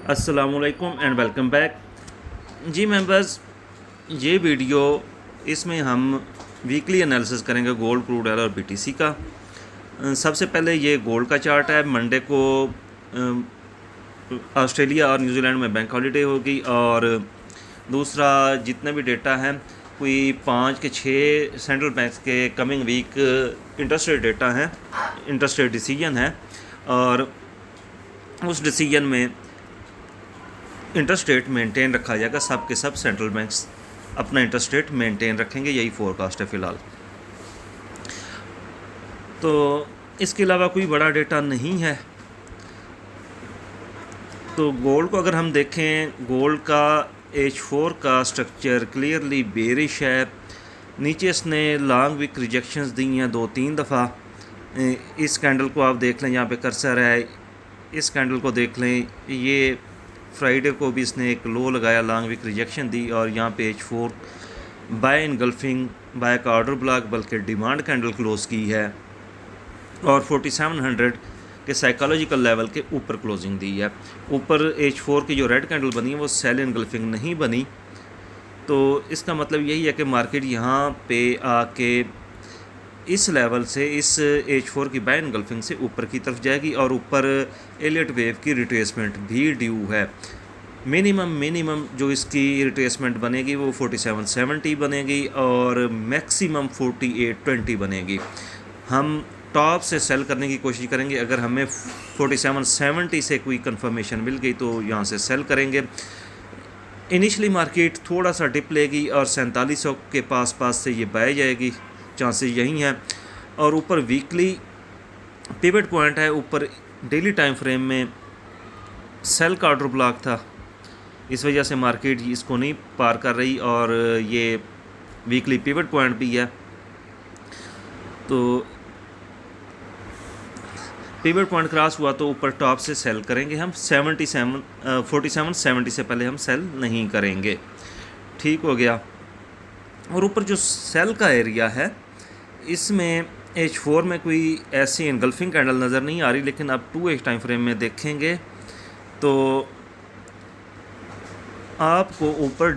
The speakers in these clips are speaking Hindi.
अस्सलामुअलैकुम एंड वेलकम बैक। जी मेंबर्स, ये वीडियो इसमें हम वीकली एनालिसिस करेंगे गोल्ड, क्रूड ऑयल और बीटीसी का। सबसे पहले ये गोल्ड का चार्ट है। मंडे को ऑस्ट्रेलिया और न्यूजीलैंड में बैंक हॉलीडे होगी और दूसरा जितने भी डेटा हैं कोई 5 के 6 सेंट्रल बैंक्स के coming week interest rate data हैं, इंटरेस्ट रेट डिसीजन है और उस डिसीजन में इंटरेस्ट रेट मेंटेन रखा जाएगा। सब के सब सेंट्रल बैंक्स अपना इंटरेस्ट रेट मेंटेन रखेंगे, यही फोरकास्ट है फ़िलहाल। तो इसके अलावा कोई बड़ा डेटा नहीं है। तो गोल्ड को अगर हम देखें, गोल्ड का H4 का स्ट्रक्चर क्लियरली बेरिश है। नीचे इसने लॉन्ग वीक रिजेक्शंस दी हैं 2-3 दफ़ा। इस कैंडल को आप देख लें, यहाँ पे कर्सर है, इस कैंडल को देख लें। ये फ्राइडे को भी इसने एक लो लगाया, लॉन्ग वीक रिजेक्शन दी और यहाँ पे H4 बाय इनगल्फिंग बाय का ऑर्डर ब्लॉक बल्कि डिमांड कैंडल क्लोज़ की है और 4700 के साइकोलॉजिकल लेवल के ऊपर क्लोजिंग दी है। ऊपर H4 की जो रेड कैंडल बनी है वो सेल इनगल्फिंग नहीं बनी। तो इसका मतलब यही है कि मार्केट यहाँ पे आके इस लेवल से, इस H4 की बाय इनगल्फिंग से ऊपर की तरफ जाएगी और ऊपर एलियट वेव की रिट्रेसमेंट भी ड्यू है। मिनिमम जो इसकी रिट्रेसमेंट बनेगी वो 4770 बनेगी और मैक्सिमम 4820 बनेगी। हम टॉप से सेल करने की कोशिश करेंगे। अगर हमें 4770 से कोई कंफर्मेशन मिल गई तो यहाँ से सेल करेंगे। इनिशियली मार्केट थोड़ा सा डिप लेगी और 4700 के पास से ये बाय जाएगी, चांसेस यही हैं। और ऊपर वीकली पिवट पॉइंट है, ऊपर डेली टाइम फ्रेम में सेल का ऑर्डर ब्लॉक था, इस वजह से मार्केट इसको नहीं पार कर रही और ये वीकली पिवट पॉइंट भी है। तो पिवट पॉइंट क्रॉस हुआ तो ऊपर टॉप से सेल करेंगे हम। 4770 से पहले हम सेल नहीं करेंगे। ठीक हो गया। और ऊपर जो सेल का एरिया है इसमें H4 में कोई ऐसी इनगल्फिंग कैंडल नज़र नहीं आ रही, लेकिन अब 2H टाइम फ्रेम में देखेंगे तो आपको ऊपर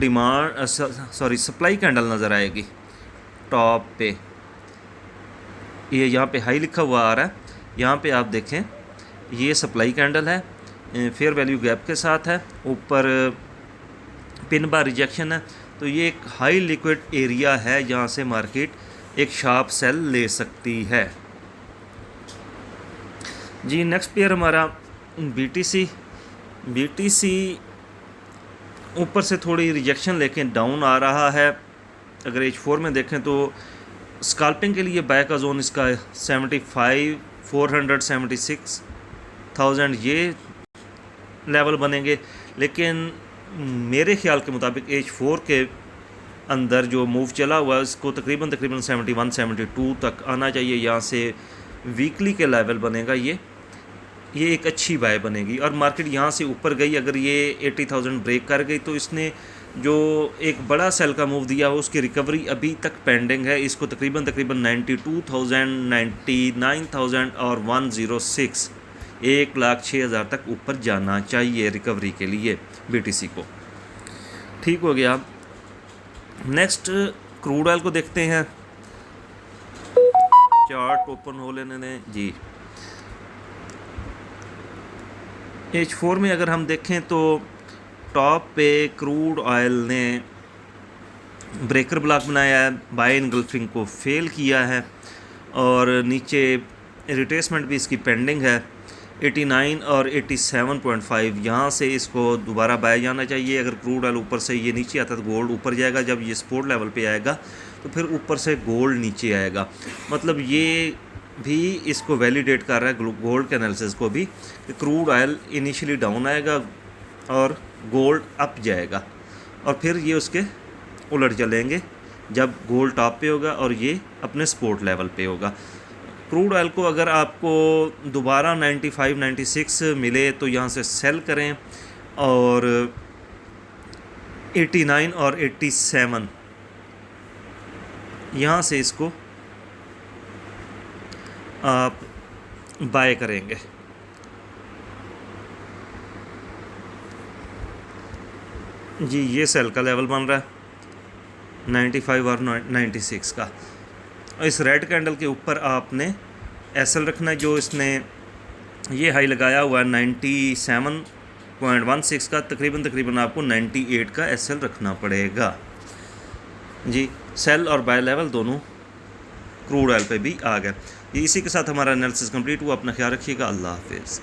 सप्लाई कैंडल नज़र आएगी टॉप पे। ये यहाँ पे हाई लिखा हुआ आ रहा है, यहाँ पे आप देखें ये सप्लाई कैंडल है, फेयर वैल्यू गैप के साथ है, ऊपर पिन बार रिजेक्शन है। तो ये एक हाई लिक्विड एरिया है, जहाँ से मार्केट एक शार्प सेल ले सकती है। जी नेक्स्ट पेयर हमारा BTC ऊपर से थोड़ी रिजेक्शन लेके डाउन आ रहा है। अगर H4 में देखें तो स्कैल्पिंग के लिए बाय का जोन इसका 75,400 76,000 ये लेवल बनेंगे। लेकिन मेरे ख्याल के मुताबिक H4 के अंदर जो मूव चला हुआ है इसको तकरीबन 71 72 तक आना चाहिए। यहाँ से वीकली के लेवल बनेगा, ये एक अच्छी बाय बनेगी और मार्केट यहाँ से ऊपर गई। अगर ये 80,000 ब्रेक कर गई तो इसने जो एक बड़ा सेल का मूव दिया हो उसकी रिकवरी अभी तक पेंडिंग है। इसको तकरीबन 92,000 99,000 और 106 1,06,000 तक ऊपर जाना चाहिए रिकवरी के लिए BTC को। ठीक हो गया। नेक्स्ट क्रूड ऑयल को देखते हैं। चार्ट ओपन हो लेने दें जी। H4 में अगर हम देखें तो टॉप पे क्रूड ऑयल ने ब्रेकर ब्लॉक बनाया है, बाय इनगल्फिंग को फेल किया है और नीचे रिट्रेसमेंट भी इसकी पेंडिंग है 89 और 87.5। यहाँ से इसको दोबारा बाय जाना चाहिए। अगर क्रूड ऑयल ऊपर से ये नीचे आता तो गोल्ड ऊपर जाएगा, जब ये सपोर्ट लेवल पे आएगा तो फिर ऊपर से गोल्ड नीचे आएगा। मतलब ये भी इसको वैलिडेट कर रहा है गोल्ड के एनालिसिस को भी कि क्रूड ऑयल इनिशियली डाउन आएगा और गोल्ड अप जाएगा और फिर ये उसके उलट चलेंगे जब गोल्ड टॉप पे होगा और ये अपने सपोर्ट लेवल पे होगा। क्रूड ऑयल को अगर आपको दोबारा 95 96 मिले तो यहाँ से सेल करें और 89 और 87 यहाँ से इसको आप बाय करेंगे। जी ये सेल का लेवल बन रहा है 95 और 96 का। इस रेड कैंडल के ऊपर आपने एसएल रखना है, जो इसने ये हाई लगाया हुआ है 97.16 का, तकरीबन आपको 98 का एसएल रखना पड़ेगा जी। सेल और बाय लेवल दोनों क्रूड ऑयल पे भी आ गए। इसी के साथ हमारा एनालिसिस कंप्लीट हुआ। अपना ख्याल रखिएगा। अल्लाह हाफिज़।